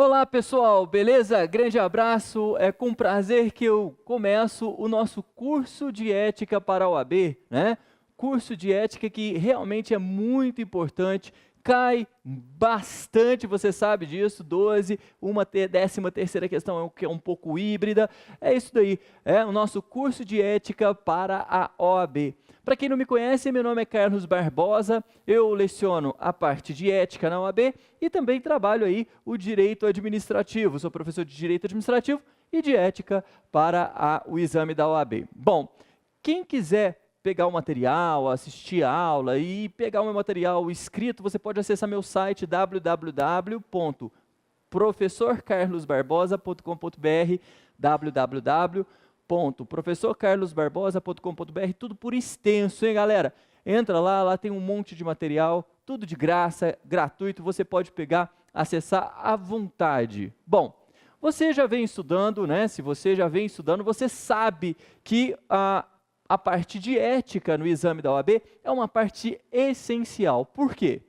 Olá pessoal, beleza? Grande abraço, é com prazer que eu começo o nosso curso de ética para a OAB, né? Curso de ética que realmente é muito importante, cai bastante, você sabe disso, 12, uma 13ª questão que é um pouco híbrida, é isso daí, é o nosso curso de ética para a OAB. Para quem não me conhece, meu nome é Carlos Barbosa, eu leciono a parte de ética na OAB e também trabalho aí o direito administrativo, sou professor de direito administrativo e de ética para o exame da OAB. Bom, quem quiser pegar o material, assistir a aula e pegar o meu material escrito, você pode acessar meu site www.professorcarlosbarbosa.com.br www.professorcarlosbarbosa.com.br, tudo por extenso, hein, galera? Entra lá, lá tem um monte de material, tudo de graça, gratuito, você pode pegar, acessar à vontade. Bom, você já vem estudando, né? Se você já vem estudando, você sabe que a parte de ética no exame da OAB é uma parte essencial. Por quê?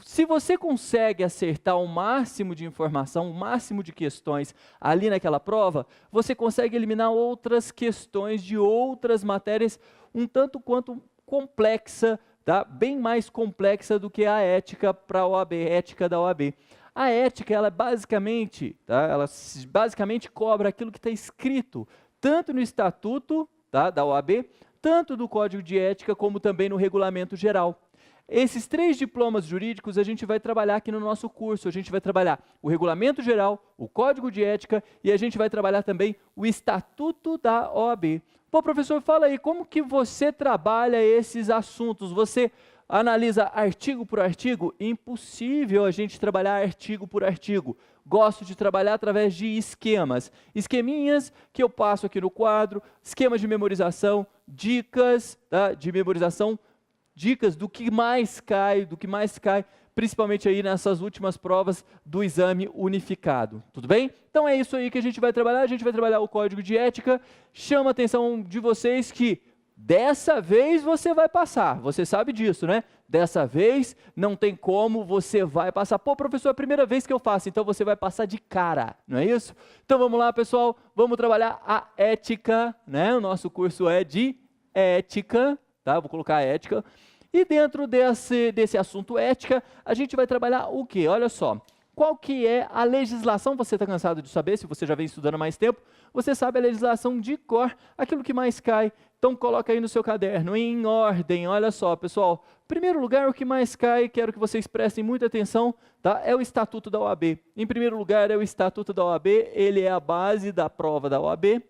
Se você consegue acertar o máximo de informação, o máximo de questões ali naquela prova, você consegue eliminar outras questões de outras matérias um tanto quanto complexa, tá? Bem mais complexa do que a ética para a OAB, ética da OAB. A ética, ela basicamente, tá? Ela basicamente cobra aquilo que está escrito, tanto no estatuto, tá, da OAB, tanto do Código de Ética como também no Regulamento Geral. Esses 3 diplomas jurídicos a gente vai trabalhar aqui no nosso curso, a gente vai trabalhar o Regulamento Geral, o Código de Ética e a gente vai trabalhar também o Estatuto da OAB. Pô, professor, fala aí, como que você trabalha esses assuntos? Você analisa artigo por artigo? Impossível a gente trabalhar artigo por artigo. Gosto de trabalhar através de esquemas. Esqueminhas que eu passo aqui no quadro, esquemas de memorização, dicas, tá, de memorização, dicas do que mais cai, principalmente aí nessas últimas provas do exame unificado. Tudo bem? Então é isso aí que a gente vai trabalhar o Código de Ética. Chama a atenção de vocês que dessa vez você vai passar, você sabe disso, né? Dessa vez não tem como, você vai passar. Pô, professor, é a primeira vez que eu faço, então você vai passar de cara, não é isso? Então vamos lá, pessoal, vamos trabalhar a ética, né? O nosso curso é de ética, tá? Vou colocar ética. E dentro desse assunto ética, a gente vai trabalhar o quê? Olha só. Qual que é a legislação? Você está cansado de saber, se você já vem estudando há mais tempo, você sabe a legislação de cor, aquilo que mais cai. Então coloca aí no seu caderno, em ordem, olha só, pessoal. Primeiro lugar, o que mais cai, quero que vocês prestem muita atenção, tá? É o Estatuto da OAB. Em primeiro lugar, é o Estatuto da OAB, ele é a base da prova da OAB,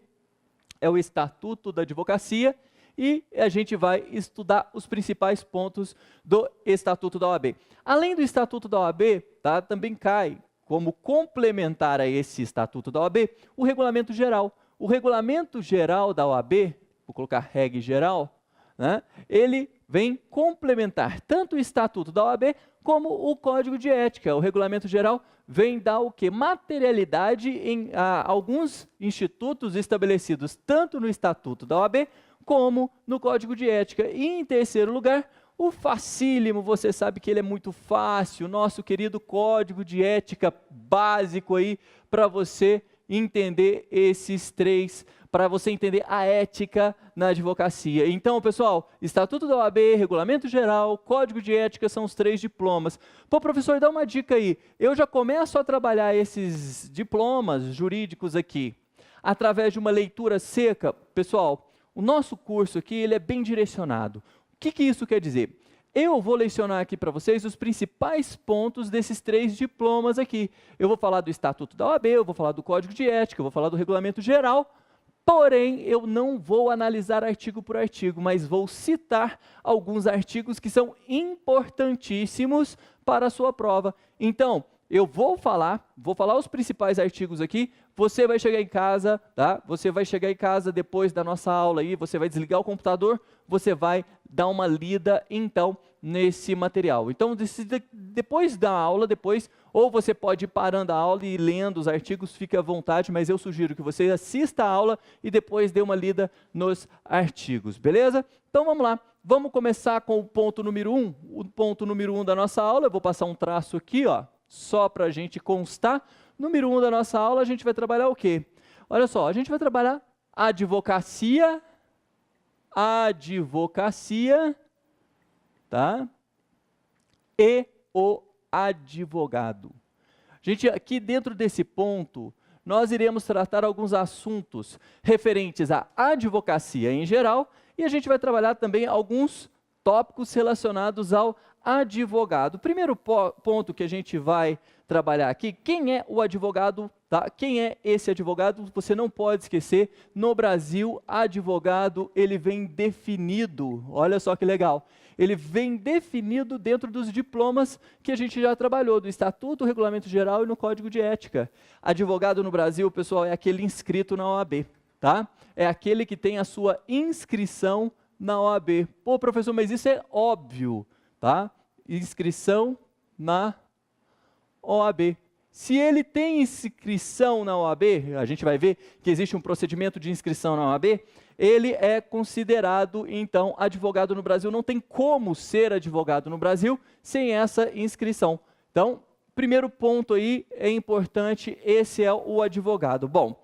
é o Estatuto da Advocacia, e a gente vai estudar os principais pontos do Estatuto da OAB. Além do Estatuto da OAB, tá, também cai, como complementar a esse Estatuto da OAB, o Regulamento Geral. O Regulamento Geral da OAB, vou colocar reg geral, né, ele vem complementar tanto o Estatuto da OAB como o Código de Ética. O Regulamento Geral vem dar o quê? Materialidade em alguns institutos estabelecidos tanto no Estatuto da OAB como no Código de Ética. E em terceiro lugar, o facílimo, você sabe que ele é muito fácil, nosso querido Código de Ética básico aí, para você entender esses 3, para você entender a ética na advocacia. Então, pessoal, Estatuto da OAB, Regulamento Geral, Código de Ética são os 3 diplomas. Pô, professor, dá uma dica aí. Eu já começo a trabalhar esses diplomas jurídicos aqui, através de uma leitura seca. Pessoal, o nosso curso aqui, ele é bem direcionado. O que isso quer dizer? Eu vou lecionar aqui para vocês os principais pontos desses 3 diplomas aqui. Eu vou falar do Estatuto da OAB, eu vou falar do Código de Ética, eu vou falar do Regulamento Geral, porém, eu não vou analisar artigo por artigo, mas vou citar alguns artigos que são importantíssimos para a sua prova. Então, eu vou falar os principais artigos aqui, você vai chegar em casa, tá? Você vai chegar em casa depois da nossa aula aí, você vai desligar o computador, você vai dar uma lida, então, nesse material. Então, depois da aula, ou você pode ir parando a aula e ir lendo os artigos, fique à vontade, mas eu sugiro que você assista a aula e depois dê uma lida nos artigos, beleza? Então, vamos lá. Vamos começar com o ponto número 1. O ponto número 1 da nossa aula, eu vou passar um traço aqui, ó, só para a gente constar. Número 1 da nossa aula, a gente vai trabalhar o quê? Olha só, a gente vai trabalhar advocacia, tá? E o advogado. Gente, aqui dentro desse ponto, nós iremos tratar alguns assuntos referentes à advocacia em geral e a gente vai trabalhar também alguns tópicos relacionados ao advogado. O primeiro ponto que a gente vai trabalhar aqui, quem é o advogado, tá? Quem é esse advogado? Você não pode esquecer, no Brasil, advogado, ele vem definido, olha só que legal, ele vem definido dentro dos diplomas que a gente já trabalhou, do Estatuto, Regulamento Geral e no Código de Ética. Advogado no Brasil, pessoal, é aquele inscrito na OAB, tá? É aquele que tem a sua inscrição na OAB. Pô, professor, mas isso é óbvio, tá? Inscrição na OAB. Se ele tem inscrição na OAB, a gente vai ver que existe um procedimento de inscrição na OAB, ele é considerado, então, advogado no Brasil. Não tem como ser advogado no Brasil sem essa inscrição. Então, primeiro ponto aí é importante, esse é o advogado. Bom,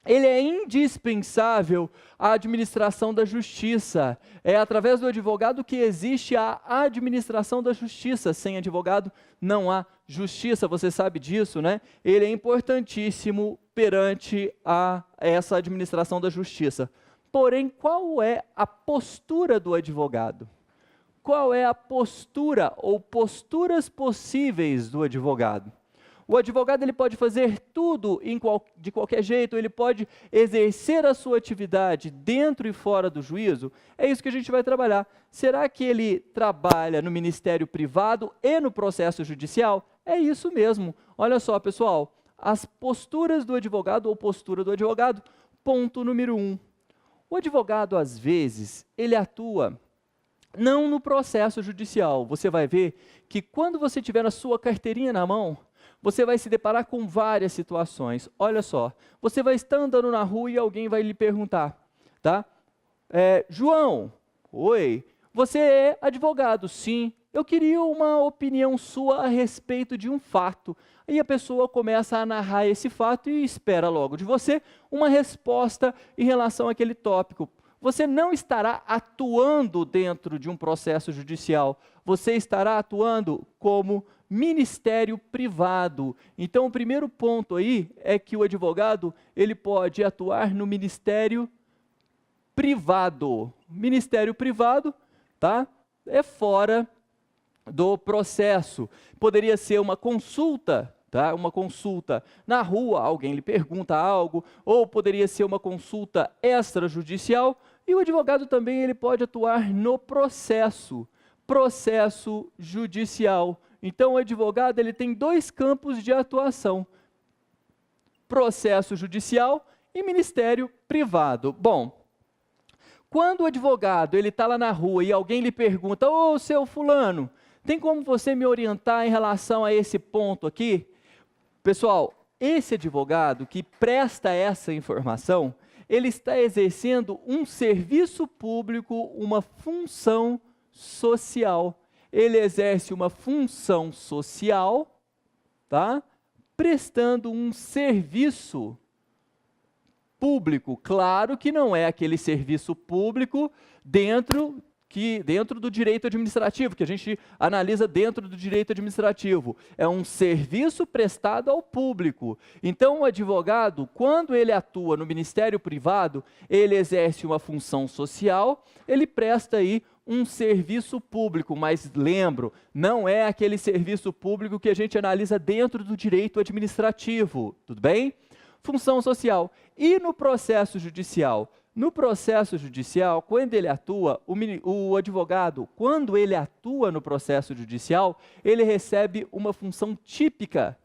ele é indispensável à administração da justiça. É através do advogado que existe a administração da justiça. Sem advogado não há justiça, você sabe disso, né? Ele é importantíssimo perante essa administração da justiça. Porém, qual é a postura do advogado? Qual é a postura ou posturas possíveis do advogado? O advogado ele pode fazer tudo de qualquer jeito, ele pode exercer a sua atividade dentro e fora do juízo? É isso que a gente vai trabalhar. Será que ele trabalha no Ministério Privado e no processo judicial? É isso mesmo. Olha só, pessoal, as posturas do advogado ou postura do advogado, ponto número 1. O advogado, às vezes, ele atua não no processo judicial. Você vai ver que quando você tiver a sua carteirinha na mão, você vai se deparar com várias situações. Olha só, você vai estar andando na rua e alguém vai lhe perguntar, tá? João, oi, você é advogado? Sim, eu queria uma opinião sua a respeito de um fato. Aí a pessoa começa a narrar esse fato e espera logo de você uma resposta em relação àquele tópico. Você não estará atuando dentro de um processo judicial, você estará atuando como ministério privado. Então, o primeiro ponto aí é que o advogado, ele pode atuar no ministério privado. Ministério privado, tá? É fora do processo. Poderia ser uma consulta, tá? Uma consulta na rua, alguém lhe pergunta algo, ou poderia ser uma consulta extrajudicial, e o advogado também ele pode atuar no processo judicial. Então, o advogado ele tem dois campos de atuação, processo judicial e ministério privado. Bom, quando o advogado ele está lá na rua e alguém lhe pergunta, ô, seu fulano, tem como você me orientar em relação a esse ponto aqui? Pessoal, esse advogado que presta essa informação, ele está exercendo um serviço público, uma função social. Ele exerce uma função social, tá? Prestando um serviço público. Claro que não é aquele serviço público dentro do direito administrativo, que a gente analisa dentro do direito administrativo. É um serviço prestado ao público. Então, o advogado, quando ele atua no Ministério Privado, ele exerce uma função social, ele presta aí um serviço público, mas lembro, não é aquele serviço público que a gente analisa dentro do direito administrativo, tudo bem? Função social. E no processo judicial? No processo judicial, quando ele atua, o advogado, quando ele atua no processo judicial, ele recebe uma função típica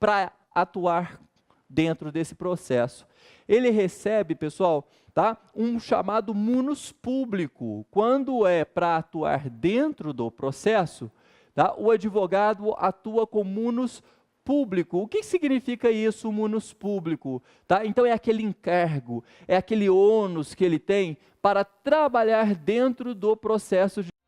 para atuar dentro desse processo. Ele recebe, pessoal, tá, um chamado munus público. Quando é para atuar dentro do processo, tá, o advogado atua com munus público. O que significa isso, munus público? Tá? Então, é aquele encargo, é aquele ônus que ele tem para trabalhar dentro do processo judicial.